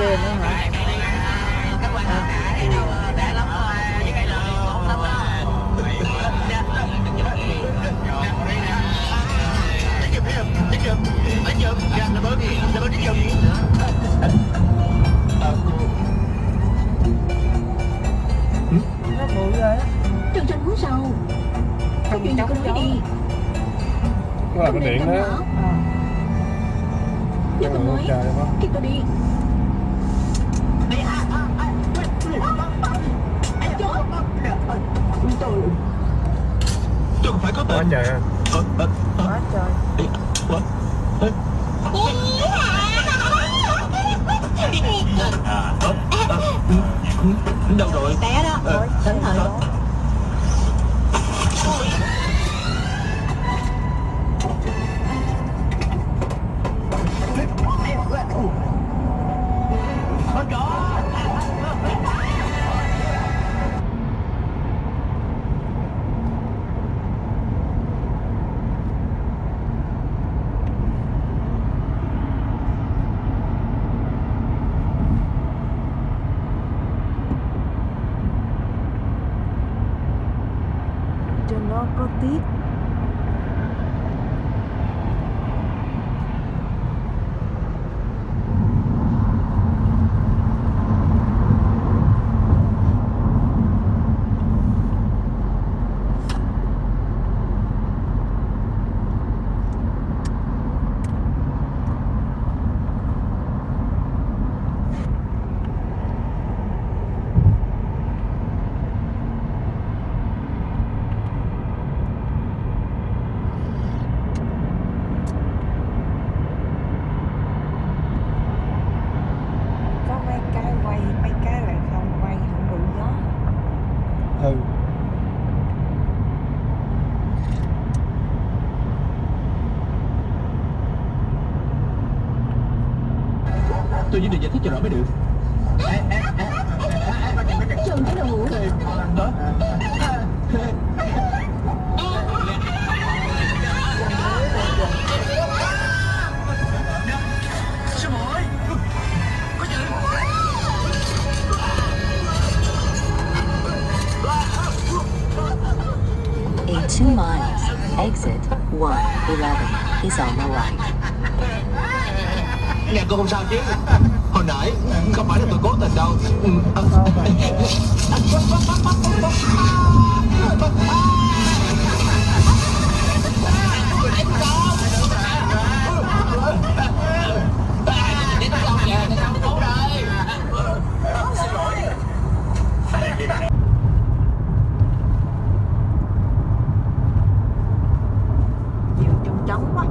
kia nữa hả? Nó bụi rồi á. Trần Trần muốn sao? Có chuyện gì con nói đi. Nó là cái điện đó. Nếu con nói thì con đi. Tôi không phải có Quá tên. trời à. Quá trời. Đâu rồi? Té đó. Cẩn thận. Trên đó có tiết. Có mấy cái quay, mấy cái lại không quay, không đủ gió. Ừ. Tôi chỉ định giải thích cho rõ mới được. Trần cái đầu. Đó. Sư muội. Có gì? In 2 miles, exit 111 is on the right. Nè cô không sao chứ? Hồi nãy không phải là tôi cố tình đâu. Nhiều trong trống quá.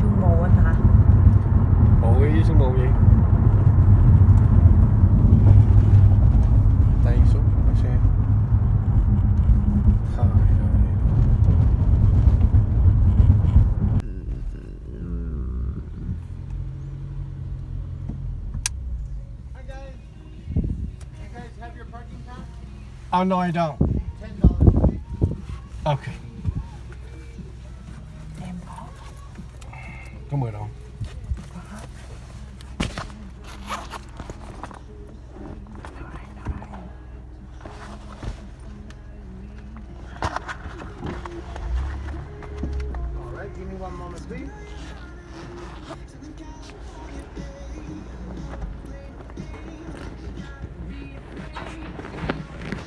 Sương mù anh hả? Bụi với sương mù gì? Tay xuống bắt xe. Trời ơi. Hi guys. You guys have your parking pass? Oh no, I don't. $10, please. Okay. Em có. Có 10 đồng. All right, give me one moment, please.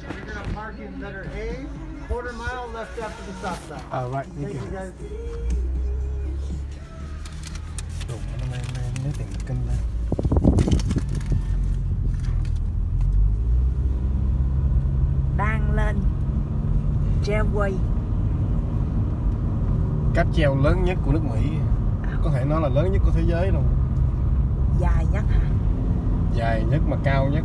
You're gonna park in letter A, quarter mile left after the stop sign. All right, thank Thank you. you guys. Đồ nó lên lấy tiền kinh lên. Đang lên Tramway. Cáp treo lớn nhất của nước Mỹ. Có thể nói là lớn nhất của thế giới luôn. Dài nhất hả? Dài nhất mà cao nhất.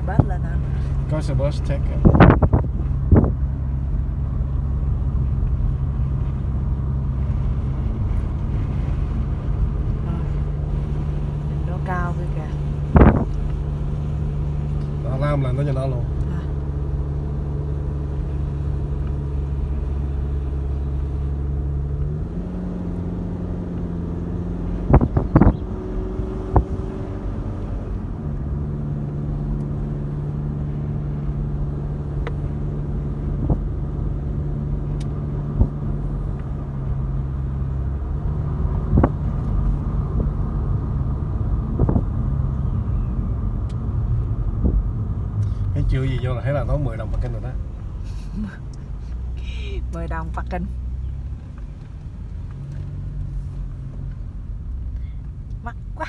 xe bus lên hả? Có xe bus check. Nhìn nó cao kia kìa. Nó lao lên tới cho nó luôn. Thấy chưa gì vô là thấy là nó 10 đồng một kênh rồi đó. 10 đồng parking. Mắc quá.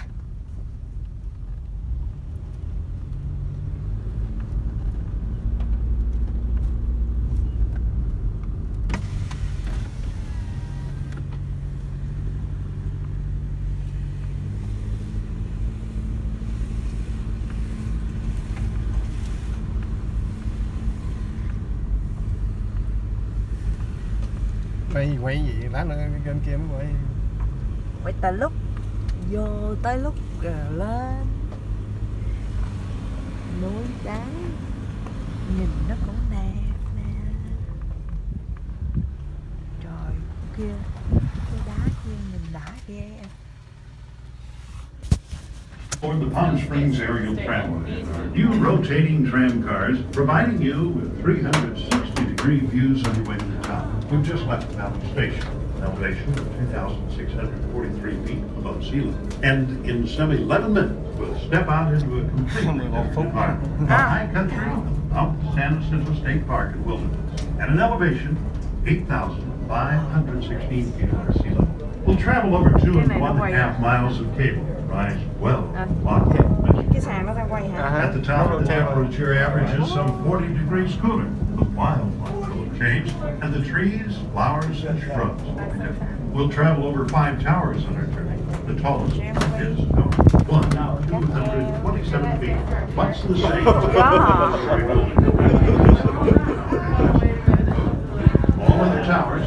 Quay gì lát nữa kênh kia mới quay. Quay tới lúc vô tới lúc lên núi đá, nhìn nó cũng đẹp nè. Trời kia, cái đá kia nhìn đã ghê. For the Palm Springs Aerial Tramway, our new rotating tram cars, providing you with 360-degree views on your way to the top. We've just left the Valley Station, an elevation of 2,643 feet above sea level. And in some 11 minutes, we'll step out into a completely different environment. The high country of San Jacinto State Park and Wilderness, at an elevation 8,516 feet above sea level. We'll travel over 2.5 miles of cable. Rise well, locked in. Cái sàn nó đang quay hả? At the top, the temperature averages some 40 degrees cooler. The wildlife will have changed, and the trees, flowers, and shrubs will be different. We'll travel over 5 towers on our journey. The tallest is Tower 227 feet. Much the same. All other towers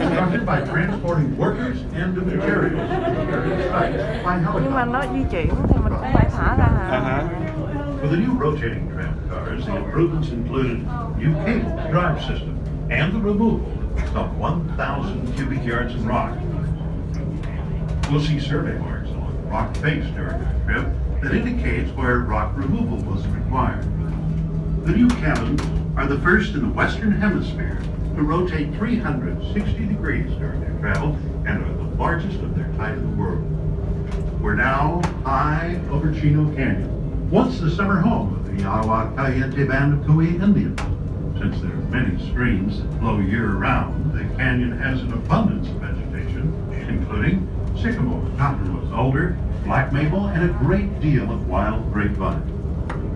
constructed by transporting workers and materials to various sites by Nhưng mà nó helicopter. di chuyển thì mình cũng phải thả ra hả? For the new rotating tram cars, the improvements included new cable drive system and the removal of 1,000 cubic yards of rock. We'll see survey marks along the rock face during our trip that indicates where rock removal was required. The new cabins are the first in the Western Hemisphere to rotate 360 degrees during their travel and are the largest of their type in the world. We're now high over Chino Canyon, once the summer home of the Agua Caliente band of Cuyí Indians. Since there are many streams that flow year-round, the canyon has an abundance of vegetation, including sycamore, cottonwood, alder, black maple, and a great deal of wild grapevine.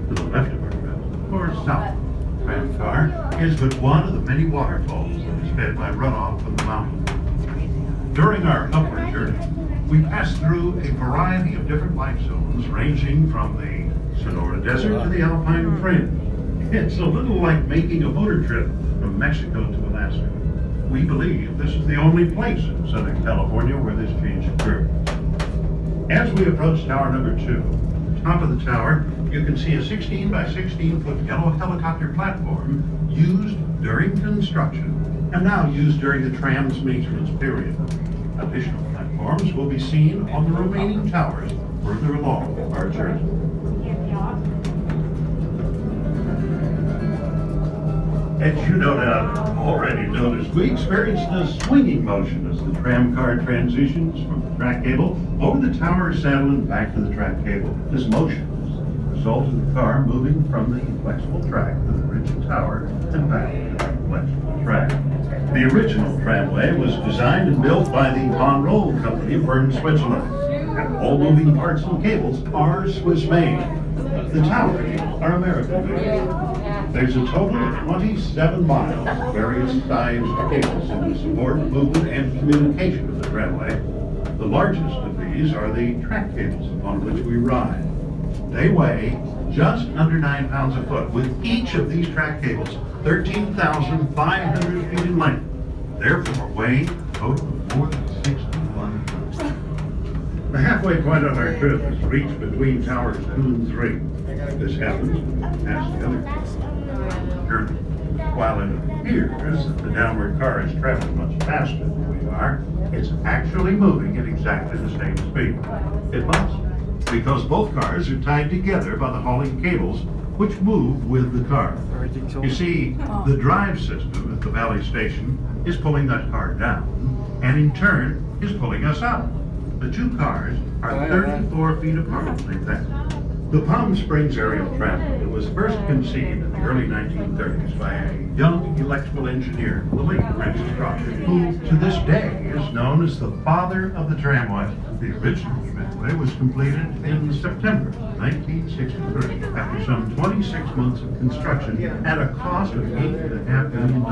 To the left of our trail, or south, the tram car is but one of the many waterfalls that is fed by runoff from the mountain. During our upward journey, we passed through a variety of different life zones, ranging from the Sonora Desert to the Alpine Fringe. It's a little like making a motor trip from Mexico to Alaska. We believe this is the only place in Southern California where this change occurred. As we approach tower number 2, top of the tower, you can see a 16 by 16 foot yellow helicopter platform used during construction and now used during the tram's maintenance period. Additional platforms will be seen on the remaining towers further along our journey. As you no doubt already noticed, we experienced a swinging motion as the tram car transitions from the track cable over the tower saddle and back to the track cable. This motion is the result of the car moving from the flexible track to the rigid tower and back to the flexible track. The original tramway was designed and built by the Von Roll Company of Bern, Switzerland, and all moving parts and cables are Swiss-made. The towers are American-made. There's a total of 27 miles of various sized cables to support movement and communication of the tramway. The largest of these are the track cables upon which we ride. They weigh just under 9 pounds a foot, with each of these track cables 13,500 feet in length, therefore weighing a total of more than 61 tons. The halfway point on our trip is reached between towers 2 and 3. This happens past the other journey. While it appears that the downward car is traveling much faster than we are, it's actually moving at exactly the same speed. It must, because both cars are tied together by the hauling cables which move with the car. You see, the drive system at the valley station is pulling that car down, and in turn is pulling us up. The two cars are 34 feet apart like that. The Palm Springs aerial tramway was first conceived in the early 1930s by a young electrical engineer, the late Francis Crocker, who to this day is known as the father of the tramway. The original tramway was completed in September 1963 after some 26 months of construction at a cost of $8.5 million,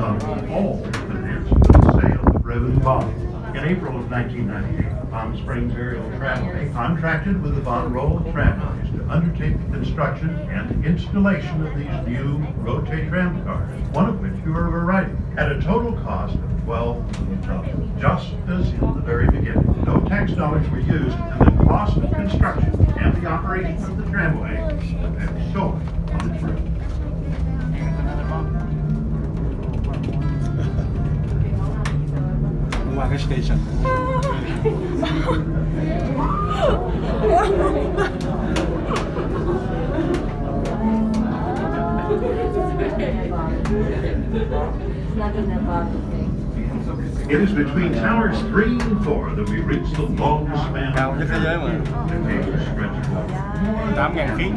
all financed with the sale of revenue bonds. In April of 1998, Palm Springs Aerial Tramway contracted with the Von Roll Tramways to undertake the construction and installation of these new rotate tram cars, one of which you are riding, at a total cost of $12 million. Just as in the very beginning, no tax dollars were used, and the cost of construction and the operation of the tramway depend solely on its route. Qua cái station. It is between towers 3 and 4 that we reach the longest span Cao of nhất thế giới mà. the cable stretches over 8.000 feet.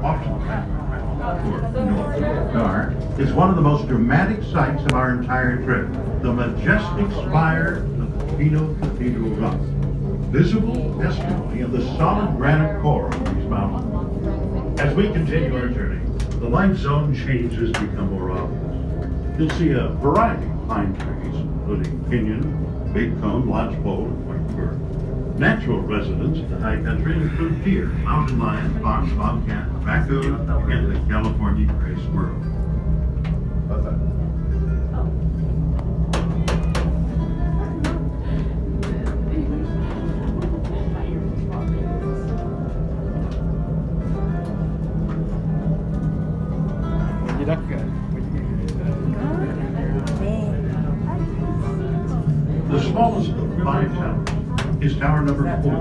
Often, north of the car is one of the most dramatic sights of our entire trip, the majestic spire of the Pino Cathedral Rock, visible testimony of the solid granite core of these mountains. As we continue our journey, the light zone changes become more obvious. You'll see a variety of pine trees, including pinyon, big cone, lodgepole, and white fir. Natural residents of the high country include deer, mountain lion, fox, bobcat, raccoon, and the California gray squirrel. Dưới đất kìa. The smallest of the 5 towers is tower number 4,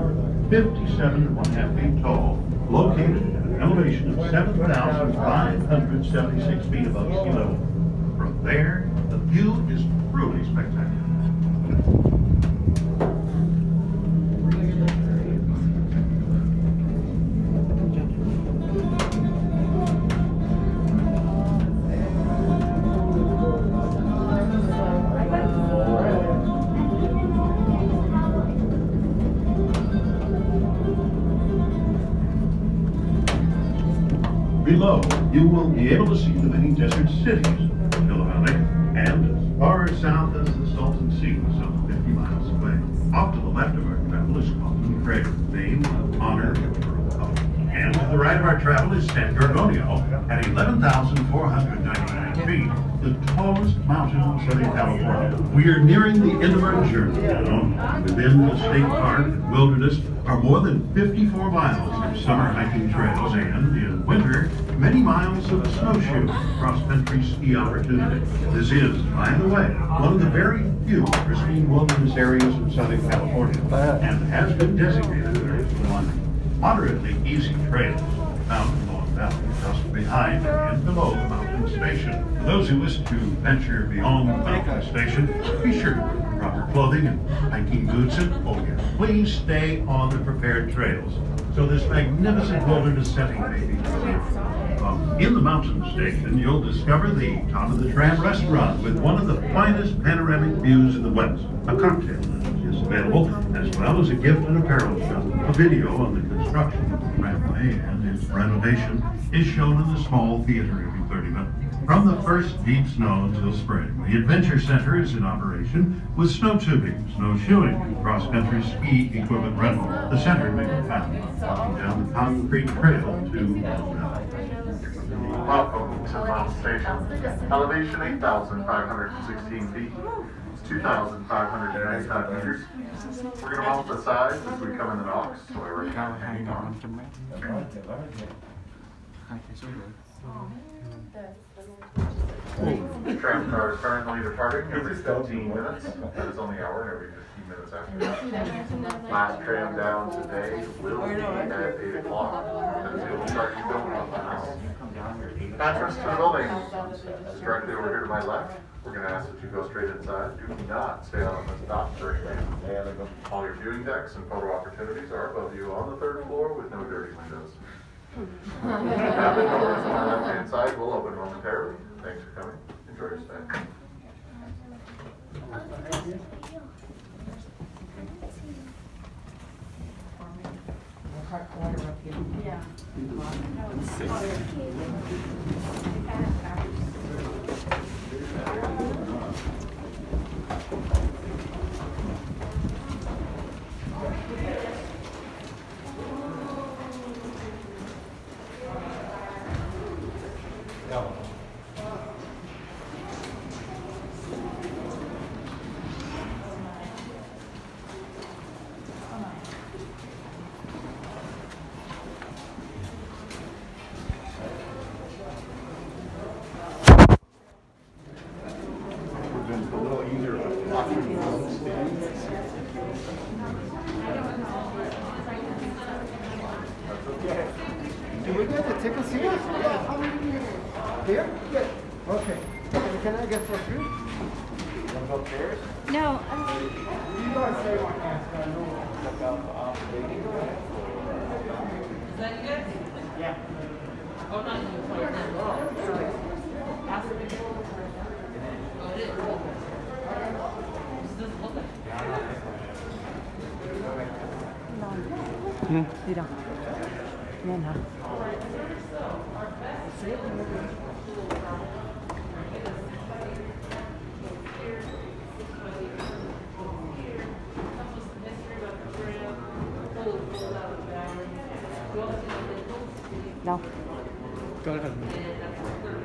57.5 feet tall, located at an elevation of 7,576 feet above sea level. From there, the view is truly spectacular. Below, you will be able to see the many desert cities of the Valley, and as far south as the Salton Sea, some 50 miles away. Off to the left of our travel is Quantum Crater, named in honor of Earth. And to the right of our travel is San Gorgonio at 11,499 feet, the tallest mountain in Southern California. We are nearing the end of our journey now. Within the state park and wilderness are more than 54 miles of summer hiking trails and, in winter, many miles of snowshoe cross-country ski opportunity. This is, by the way, one of the very few pristine wilderness areas in Southern California, and has been designated as one moderately easy trails found in Long Valley, just behind and below the mountain station. For those who wish to venture beyond the mountain station, be sure to wear the proper clothing and hiking boots, and please stay on the prepared trails so this magnificent wilderness setting may be preserved. In the mountain station, you'll discover the top of the tram restaurant with one of the finest panoramic views in the West. A cocktail lounge is available, as well as a gift and apparel shop. A video on the construction of the tramway and its renovation is shown in the small theater every 30 minutes. From the first deep snow until spring, the Adventure Center is in operation with snow tubing, snowshoeing, and cross-country ski equipment rental. The center may be found walking down the concrete trail to Welcome to Mount Station. Elevation 8,516 feet. 2,595 meters. We're going to mount the sides as we come in the docks. So we're Cao 2.5 mét. Tram car is currently departing every 15 minutes. That is on the hour and every 15 minutes after that. Last tram down today will be at 8 o'clock. That is the only start you don't want. Entrance to the building is directly over here to my left. We're going to ask that you go straight inside. Do not stay on this dock during the all your viewing decks and photo opportunities are above you on the 3rd floor with no dirty windows. Cabin doors on the left-hand side will open momentarily. Thanks for coming. Enjoy your stay. Do we get the tickets here? Yeah. Here? Yeah. Okay. Can I get for free? You want to go upstairs? No. You guys say one answer. I know. Is that good? Yeah. Oh, not you. Oh, it is. This doesn't look like Đi đâu? Lên hả? Đâu? Có hình